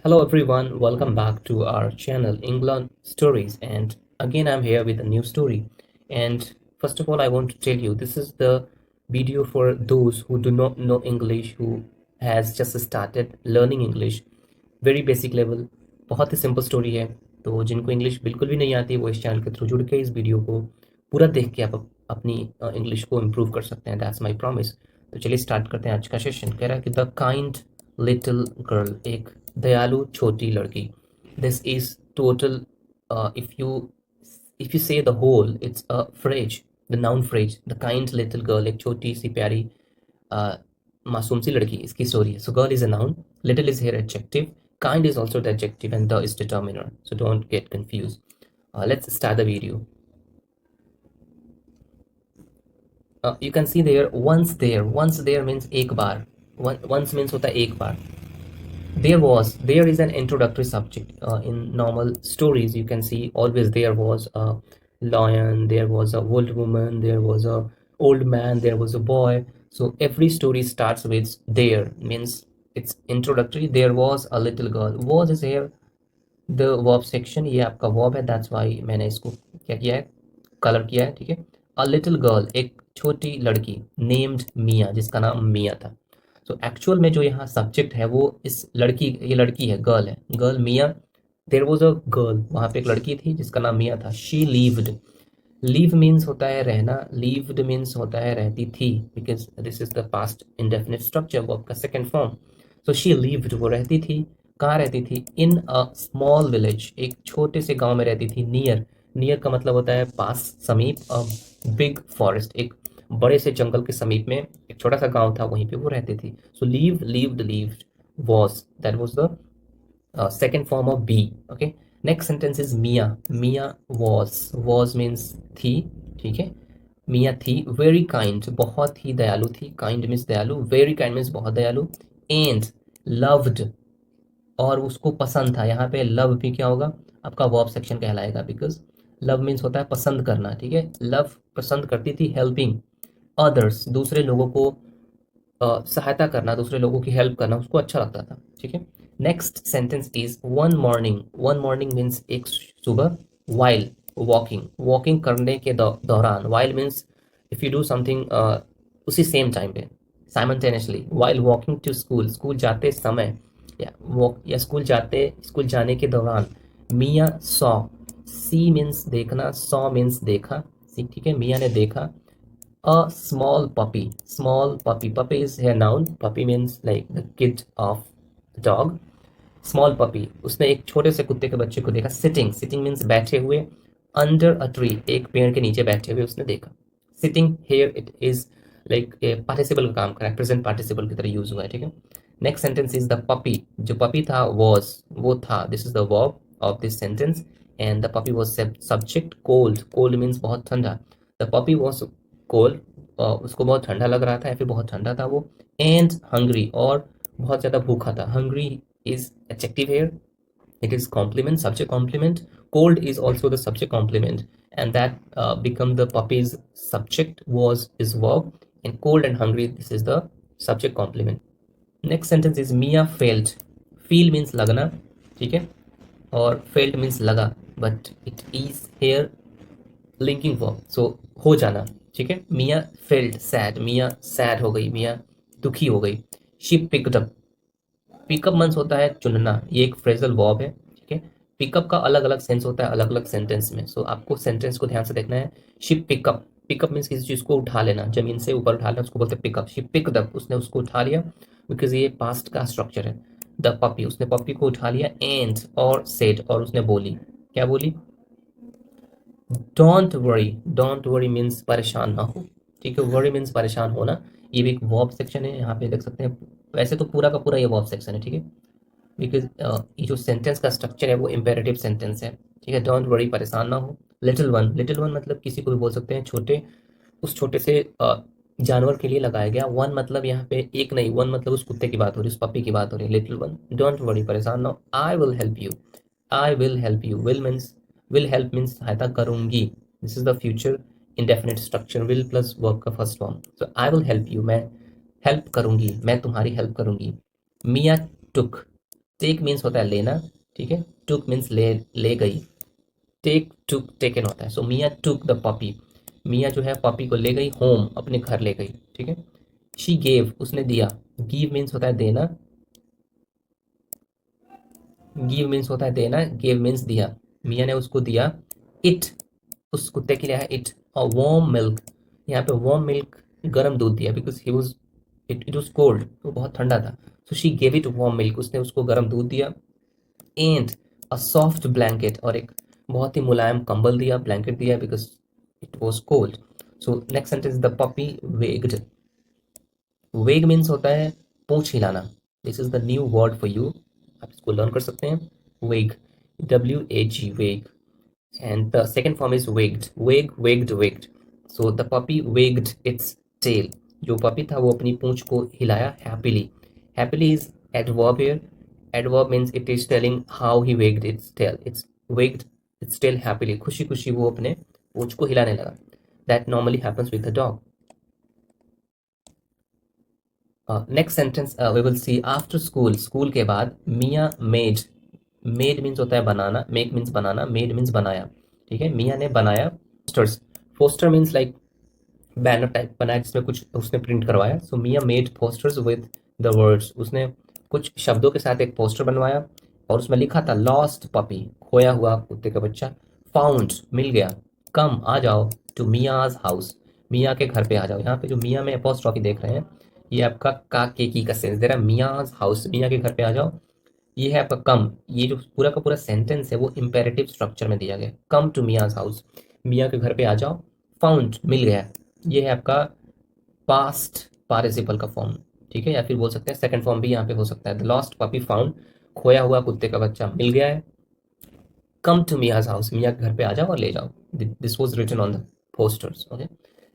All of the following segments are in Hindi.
Hello everyone, welcome back to our channel England Stories, and again I'm here with a new story. And first of all, I want to tell you this is the video for those who do not know English, who has just started learning English, very basic level. बहुत ही सिंपल स्टोरी है, तो जिनको इंग्लिश बिल्कुल भी नहीं आती वो इस चैनल के थ्रू जुड़ के इस वीडियो को पूरा देख के आप अपनी इंग्लिश को इम्प्रूव कर सकते हैं। That's my promise. तो चलिए स्टार्ट करते हैं आज का सेशन। कह रहा है कि द काइंड लिटिल गर्ल, एक दयालु छोटी लड़की। This is total, if you say the whole it's a phrase, the noun phrase. The kind little girl, एक छोटी सी प्यारी मासूम सी लड़की, इसकी स्टोरी है। So girl is a noun, little is here adjective, kind is also the adjective, and the is determiner, so don't get confused. Let's start the video. You can see there, once there means एक बार। once means होता है एक बार। there is an introductory subject. In normal stories you can see always there was a lion, there was a old woman, there was a old man, there was a boy. So every story starts with there, means it's introductory. There was a little girl, was is here the verb section, ये आपका verb है, that's why मैंने इसको क्या किया है, कलर किया है, ठीक है। a little girl, एक छोटी लड़की, named मिया, जिसका नाम मिया था। सो एक्चुअल में जो यहाँ सब्जेक्ट है वो इस लड़की, ये लड़की है, गर्ल है, girl Mia. There was a girl, वहाँ पे एक लड़की थी जिसका नाम मिया था। शी लीव्ड, लीव मीन्स होता है रहना, लीव्ड मीन्स होता है रहती थी, because this is the past indefinite structure, verb का second form. So she lived, वो रहती थी। कहाँ रहती थी? इन अ स्मॉल विलेज, एक छोटे से गांव में रहती थी। नियर, नियर का मतलब होता है पास, समीप। अ बिग फॉरेस्ट, एक बड़े से जंगल के समीप में एक छोटा सा गांव था, वहीं पे वो रहती थी। So leave, levied, levied, was, that was the second form of be. Okay, next sentence is Mia. Mia was means थी, ठीक है। मिया थी, very kind, बहुत ही दयालु थी। kind means दयालु, very kind means बहुत दयालु। and loved, और उसको पसंद था। यहाँ पे लव भी क्या होगा? आपका वर्ब सेक्शन कहलाएगा, बिकॉज लव मीन्स होता है पसंद करना, ठीक है। लव पसंद करती थी, हेल्पिंग अदर्स, दूसरे लोगों को सहायता करना, दूसरे लोगों की हेल्प करना उसको अच्छा लगता था, ठीक है। Next sentence is one morning. One morning means एक सुबह। वाइल वॉकिंग, वॉकिंग करने के दौरान। While means if you do something उसी सेम टाइम पे, simultaneously. While walking to school, school जाते समय, या वॉक या स्कूल जाने के दौरान। मिया सॉ, सी मीन्स देखना, सॉ मीन्स देखा, ठीक है। मिया ने देखा a small puppy. Small puppy. Puppy is here noun. Puppy means like the kid of the dog. Small puppy. उसने एक छोटे से कुत्ते के बच्चे को देखा। Sitting. Sitting means बैठे हुए। Under a tree. एक पेड़ के नीचे बैठे हुए उसने देखा। Sitting here it is like a participle का काम कर रहा है, present participle की तरह यूज हुआ है, ठीक है। Next sentence is the puppy. जो puppy था was, वो था, this is the verb of this sentence, and the puppy was subject. Cold. Cold means बहुत ठंडा। The puppy was cold, उसको बहुत ठंडा लग रहा था या फिर बहुत ठंडा था वो। एंड हंग्री, और बहुत ज़्यादा भूखा था। Hungry is adjective here, it is complement, subject complement. Cold is also the subject complement, and that become the puppy's subject, was is verb, and cold and hungry, this is the subject complement. Next sentence is Mia felt. Feel means लगना, ठीक है, और felt means लगा, but it is here linking verb, so हो जाना, ठीक है। Mia felt sad, Mia sad हो गई, मिया दुखी हो गई। She picked up, pick up means होता है चुनना, ये एक फ्रेजल वर्ब है, ठीक है। पिकअप का अलग अलग सेंस होता है अलग अलग सेंटेंस में, सो आपको सेंटेंस को ध्यान से देखना है। शी पिकअप, पिकअप मीन्स किसी चीज़ को उठा लेना, जमीन से ऊपर उठा लेना, उसको बोलते हैं पिकअप। शी पिकड अप, उसने उसको उठा लिया, बिकॉज ये पास्ट का स्ट्रक्चर है। द पपी, उसने पपी को उठा लिया। एंड, और सेड, और उसने बोली, क्या बोली? Don't worry. Don't worry means परेशान ना हो, ठीक है। वरी मीन्स परेशान होना। ये भी एक वर्ब सेक्शन है, यहाँ पे देख सकते हैं। वैसे तो पूरा का पूरा ये वर्ब सेक्शन है, ठीक है, बिकॉज ये जो सेंटेंस का स्ट्रक्चर है वो इम्पेरेटिव सेंटेंस है, ठीक है। डोंट वरी, परेशान ना हो। लिटिल वन, लिटिल वन मतलब किसी को भी बोल सकते हैं छोटे, उस छोटे से जानवर के लिए लगाया गया। वन मतलब यहाँ पे एक नहीं, वन मतलब उस कुत्ते की बात हो रही है, उस पपी की बात हो रही है। लिटिल वन, डोंट वरी, परेशान ना हो। I will help you, I will help you. Will means, will help means सहायता करूंगी, this is the future indefinite structure, will plus verb का first form. So I will help you, मैं हेल्प करूंगी, मैं तुम्हारी हेल्प करूंगी। मिया टुक, टेक मीन्स होता है लेना, ठीक है। टुक मीन्स ले गई। टेक टुक टेकन होता है। सो मिया टुक द पपी, मिया जो है पपी को ले गई होम, अपने घर ले गई, ठीक है। शी गेव, उसने दिया। गिव मीन्स होता है देना, गिव मीन्स होता है देना, गिव मीन्स दिया। मिया ने उसको दिया इट, उस कुत्ते के लिए है इट, और वार्म मिल्क, यहाँ पे वार्म मिल्क, गर्म दूध दिया, because he was it was cold, वो बहुत ठंडा था। So she gave it warm milk, उसने उसको गर्म दूध दिया। एंड अ सॉफ्ट ब्लैंकेट, और एक बहुत ही मुलायम कंबल दिया, ब्लैंकेट दिया, because it was cold. So next sentence, the puppy wagged, wag means होता है पूंछ हिलाना। This is the new word for you, आप इसको लर्न कर सकते हैं। वेग, WAG, वेग। And the second form is wigged, wigged. So the puppy wigged its tail. जो puppy था वो अपनी पूंछ को हिलाया happily. Happily is adverb here. Adverb means it is telling how he wagged its tail. It's wagged its tail happily. खुशी खुशी वो अपने पूंछ को हिलाने लगा. That normally happens with the dog. Next sentence we will see, after school, school के बाद मिया made, made means होता है बनाना, make means बनाना, made means बनाया, ठीक है। मिया ने बनाया posters, poster means like banner type बनाया जिसमें कुछ उसने प्रिंट करवाया। So Mia made posters with the words, उसने कुछ शब्दों के साथ एक पोस्टर बनवाया और उसमें लिखा था लॉस्ट पपी, खोया हुआ कुत्ते का बच्चा। फाउंड, मिल गया। कम, आ जाओ। टू मियाज हाउस, मिया के घर पे आ जाओ। यहाँ पे जो मिया में अपोस्ट्रॉफी देख रहे हैं, ये आपका का के की का सेंस दे रहा है। मियाज हाउस, मिया के घर पे आ जाओ। ये है आपका कम, ये जो पूरा का पूरा सेंटेंस है वो इम्पेरेटिव स्ट्रक्चर में दिया गया। कम टू मियाज हाउस, मिया के घर पे आ जाओ। फाउंड, मिल गया, ये है आपका पास्ट पार्टिसिपल का फॉर्म, ठीक है। या फिर बोल सकते हैं सेकंड फॉर्म भी यहाँ पे हो सकता है। द लॉस्ट पपी फाउंड, खोया हुआ कुत्ते का बच्चा मिल गया है। कम टू मियाज हाउस, मिया के घर पे आ जाओ और ले जाओ। This was written on the posters, okay.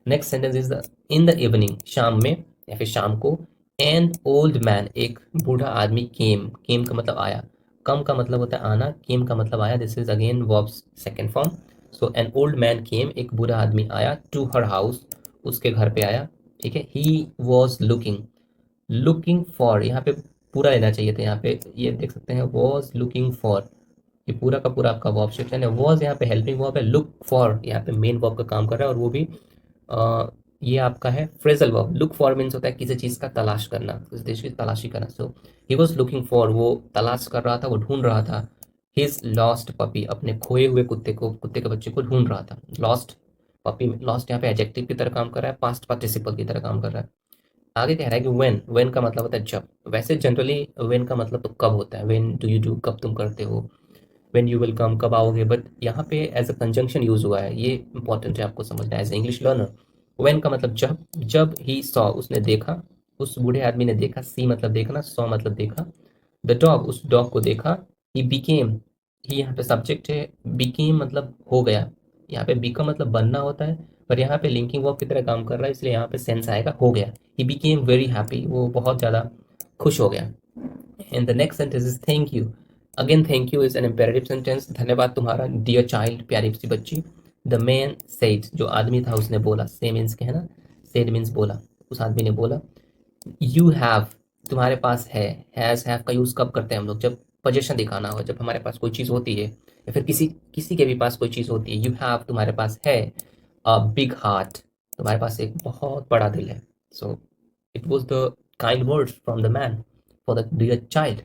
Next sentence is the in the evening, शाम में या फिर शाम को। एन ओल्ड मैन, एक बूढ़ा आदमी। केम, केम का मतलब आया, कम का मतलब होता है आना, केम का मतलब आया। This is again verbs second form. So an old man came, एक बूढ़ा आदमी आया। टू हर हाउस, उसके घर पे आया, ठीक है। He was looking, looking for, यहाँ पे पूरा लेना चाहिए था। यहाँ पे ये देख सकते हैं वॉज लुकिंग फॉर, ये पूरा का पूरा आपका वर्ब सेक्शन है। वॉज यहाँ पे हेल्पिंग वर्ब है, लुक फॉर यहाँ पे मेन वर्ब का काम कर रहा है, और वो भी ये आपका है phrasal verb. Look for means होता है किसी चीज़ का तलाश करना, किसी चीज़ की तलाशी करना। सो ही वॉज लुकिंग फॉर, वो तलाश कर रहा था, वो ढूंढ रहा था। हिज लॉस्ट पपी, अपने खोए हुए कुत्ते को, कुत्ते के बच्चे को ढूंढ रहा था। लॉस्ट पपी, लॉस्ट यहाँ पे एडजेक्टिव की तरह काम कर रहा है, पास्ट पार्टिसिपल की तरह काम कर रहा है। आगे कह रहा है कि व्हेन का मतलब होता है जब। वैसे जनरली व्हेन का मतलब तो कब होता है, व्हेन डू यू डू, कब तुम करते हो। व्हेन यू विल कम, कब आओगे। बट यहाँ पे एज अ कंजंक्शन यूज हुआ है, ये इंपॉर्टेंट है आपको समझना एज इंग्लिश लर्नर। व्हेन का मतलब जब, जब ही सॉ, उसने देखा, उस बूढ़े आदमी ने देखा। सी मतलब देखना, सॉ मतलब देखा। द डॉग, उस डॉग को देखा। ही बिकेम, ही यहाँ पे सब्जेक्ट है, बिकेम मतलब हो गया। यहाँ पे बिकम मतलब बनना होता है, पर यहाँ पे लिंकिंग वर्ब की तरह काम कर रहा है, इसलिए यहाँ पे सेंस आएगा हो गया। ही बिकेम वेरी हैप्पी, वो बहुत ज़्यादा खुश हो गया। And the next sentence is thank you. Again thank you is an imperative sentence, धन्यवाद तुम्हारा। डियर चाइल्ड, प्यारी सी बच्ची। द मैन सेड, जो आदमी था उसने बोला। से मीन्स के है ना, सेड मीन्स बोला, उस आदमी ने बोला। यू हैव, तुम्हारे पास है। हैज़ हैव का यूज़ कब करते हैं हम लोग, जब पोजीशन दिखाना हो, जब हमारे पास कोई चीज़ होती है या फिर किसी किसी के भी पास कोई चीज़ होती है। यू हैव, तुम्हारे पास है। अ बिग हार्ट, तुम्हारे पास एक बहुत बड़ा दिल है। So it was the kind words from the man for the dear child.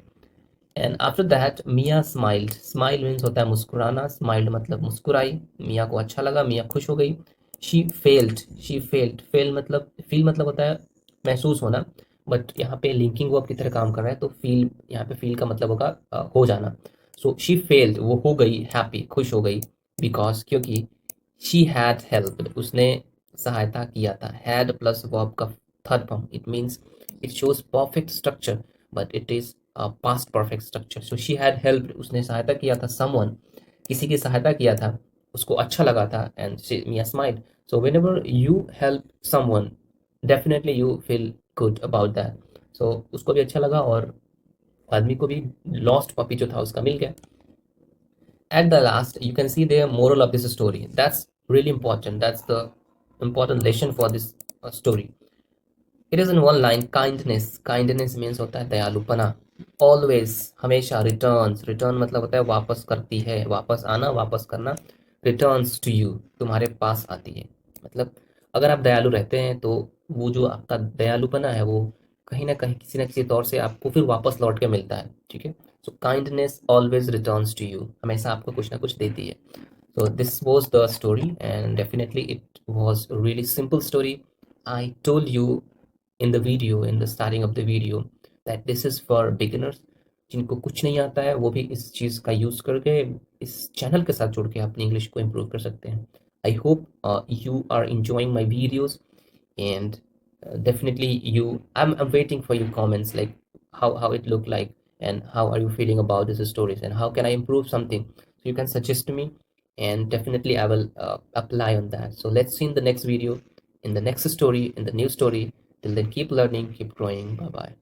And after that Mia smiled, smile means होता है मुस्कुराना, स्माइल्ड मतलब मुस्कुराई। मिया को अच्छा लगा, मिया खुश हो गई। She failed, she failed, fail मतलब, फील मतलब होता है महसूस होना, बट यहाँ पे लिंकिंग वर्ब की तरह काम कर रहा है, तो फील, यहाँ पे फील का मतलब होगा हो जाना। सो शी फेल्ड, वो हो गई हैप्पी, खुश हो गई। बिकॉज, क्योंकि शी हैड हेल्प, उसने सहायता किया था। हैड प्लस वर्ब का third form, it means, it shows perfect structure, but it is past perfect structure. So she had help, उसने सहायता किया था। समवन, किसी की सहायता किया था, उसको अच्छा लगा था। And Mia smile. So whenever you help someone, definitely you feel good about that. So उसको भी अच्छा लगा और आदमी को भी लॉस्ट पपी जो था उसका मिल गया। At the last, you can see the moral of this story. That's really important. That's the important lesson for this story. It is in one line, kindness. Kindness means होता है दयालुपना। ऑलवेज, हमेशा। रिटर्न्स, रिटर्न मतलब होता है वापस करती है, वापस आना, वापस करना। रिटर्न्स टू यू, तुम्हारे पास आती है। मतलब अगर आप दयालु रहते हैं तो वो जो आपका दयालुपना है वो कहीं ना किसी तौर से आपको फिर वापस लौट के मिलता है। ठीक है, so kindness always returns to you, हमेशा आपको कुछ ना कुछ देती है। So this was the story, and definitely it was a really simple story. I told you in the video, in the starting of the video, that this is for beginners. जिनको कुछ नहीं आता है वो भी इस चीज़ का यूज़ करके इस चैनल के साथ जुड़ के अपनी इंग्लिश को इम्प्रूव कर सकते हैं। I hope you are enjoying my videos, and definitely I'm waiting for your comments, like how it looked like, and how are you feeling about these stories, and how can I improve something. So you can suggest to me, and definitely I will apply on that. So let's see in the next video, in the next story, in the new story. Till then, keep learning, keep growing. Bye bye.